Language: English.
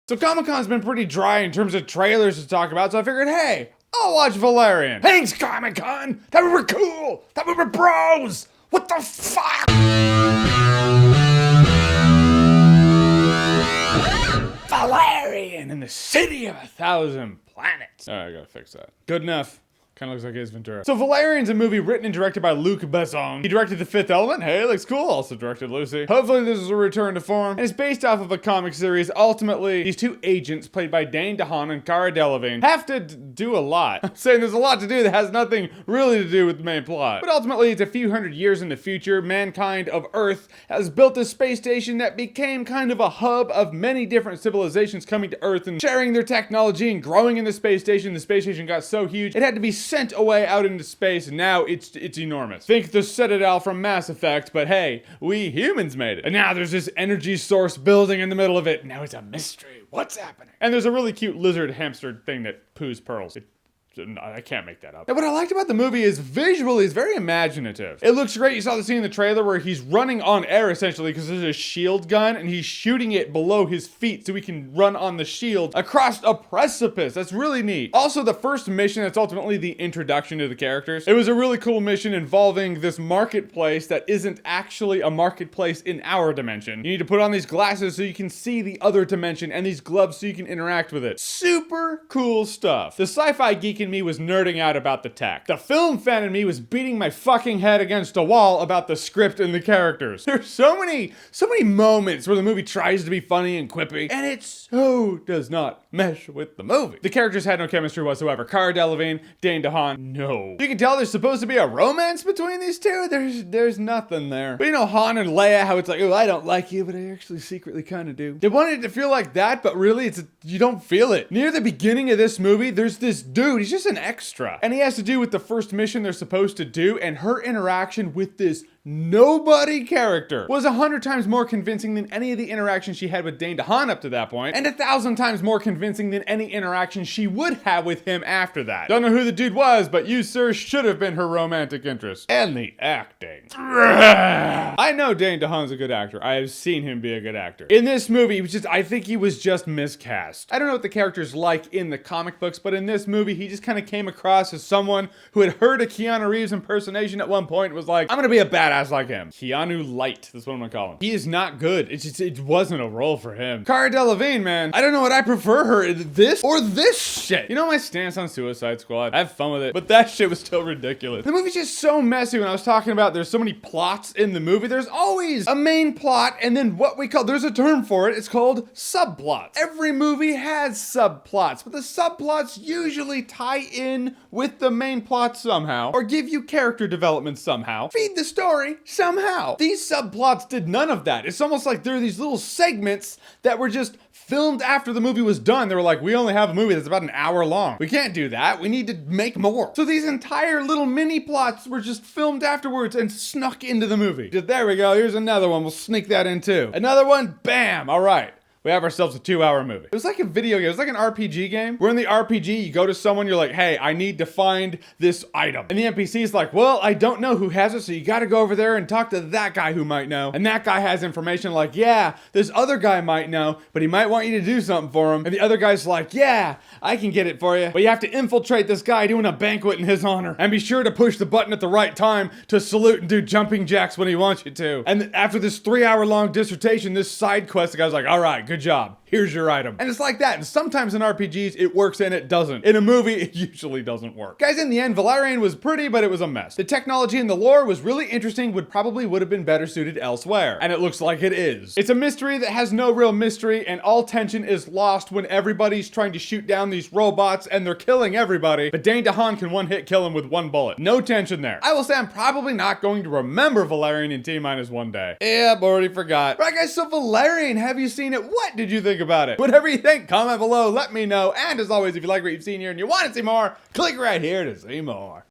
So Comic-Con's been pretty dry in terms of trailers to talk about, so I figured, hey, I'll watch Valerian. Thanks, Comic-Con! That we were cool! That we were bros! What the fuck? Valerian in the city of 1,000 planets. Alright, I gotta fix that. Good enough. Kind of looks like Ace Ventura. So Valerian's a movie written and directed by Luc Besson. He directed The Fifth Element. Hey, looks cool. Also directed Lucy. Hopefully this is a return to form. And it's based off of a comic series. Ultimately, these two agents, played by Dane DeHaan and Cara Delevingne, have to do a lot. I'm saying there's a lot to do that has nothing really to do with the main plot. But ultimately, it's a few hundred years in the future. Mankind of Earth has built a space station that became kind of a hub of many different civilizations coming to Earth and sharing their technology and growing in the space station. The space station got so huge, it had to be sent away out into space, and now it's enormous. Think the Citadel from Mass Effect, but hey, we humans made it. And now there's this energy source building in the middle of it. Now it's a mystery. What's happening? And there's a really cute lizard hamster thing that poos pearls. I can't make that up. Now, what I liked about the movie is visually it's very imaginative. It looks great. You saw the scene in the trailer where he's running on air essentially because there's a shield gun and he's shooting it below his feet so he can run on the shield across a precipice. That's really neat. Also, the first mission, that's ultimately the introduction to the characters. It was a really cool mission involving this marketplace that isn't actually a marketplace in our dimension. You need to put on these glasses so you can see the other dimension and these gloves so you can interact with it. Super cool stuff. The sci-fi geek in me was nerding out about the tech. The film fan in me was beating my fucking head against a wall about the script and the characters. There's so many moments where the movie tries to be funny and quippy, and it so does not mesh with the movie. The characters had no chemistry whatsoever. Cara Delevingne, Dane DeHaan, no. You can tell there's supposed to be a romance between these two. There's nothing there. But you know, Han and Leia, how it's like, oh, I don't like you, but I actually secretly kind of do. They wanted it to feel like that, but really, you don't feel it. Near the beginning of this movie, there's this dude. He's just an extra. And he has to do with the first mission they're supposed to do, and her interaction with this nobody character was 100 times more convincing than any of the interactions she had with Dane DeHaan up to that point, and 1,000 times more convincing than any interaction she would have with him after that. Don't know who the dude was, but you, sir, should have been her romantic interest. And the acting. I know Dane DeHaan's a good actor. I have seen him be a good actor. In this movie, I think he was just miscast. I don't know what the character's like in the comic books, but in this movie, he just kind of came across as someone who had heard a Keanu Reeves impersonation at one point and was like, I'm gonna be a badass like him. Keanu Light, that's what I'm gonna call him. He is not good. It wasn't a role for him. Cara Delevingne, man, I don't know what I prefer her, this or this shit. You know my stance on Suicide Squad? I have fun with it, but that shit was still ridiculous. The movie's just so messy. When I was talking about there's so many plots in the movie, there's always a main plot and then there's a term for it, it's called subplots. Every movie has subplots, but the subplots usually tie in with the main plot somehow, or give you character development somehow, feed the story somehow. These subplots did none of that. It's almost like there are these little segments that were just filmed after the movie was done. They were like, we only have a movie that's about an hour long. We can't do that. We need to make more. So these entire little mini plots were just filmed afterwards and snuck into the movie. There we go. Here's another one. We'll sneak that in too. Another one. Bam. All right. We have ourselves a 2-hour movie. It was like a video game. It was like an RPG game. Where in the RPG, you go to someone, you're like, hey, I need to find this item. And the NPC is like, well, I don't know who has it, so you gotta go over there and talk to that guy who might know. And that guy has information like, yeah, this other guy might know, but he might want you to do something for him. And the other guy's like, yeah, I can get it for you. But you have to infiltrate this guy doing a banquet in his honor. And be sure to push the button at the right time to salute and do jumping jacks when he wants you to. And after this 3-hour-long dissertation, this side quest, the guy's like, all right, good job. Here's your item. And it's like that. And sometimes in RPGs, it works and it doesn't. In a movie, it usually doesn't work. Guys, in the end, Valerian was pretty, but it was a mess. The technology and the lore was really interesting, would have been better suited elsewhere. And it looks like it is. It's a mystery that has no real mystery, and all tension is lost when everybody's trying to shoot down these robots and they're killing everybody, but Dane DeHaan can one-hit kill him with one bullet. No tension there. I will say I'm probably not going to remember Valerian in T-minus 1 day. Yep, already forgot. Right, guys, so Valerian, have you seen it? What did you think about it? Whatever you think, comment below, let me know. And as always, if you like what you've seen here and you want to see more, click right here to see more.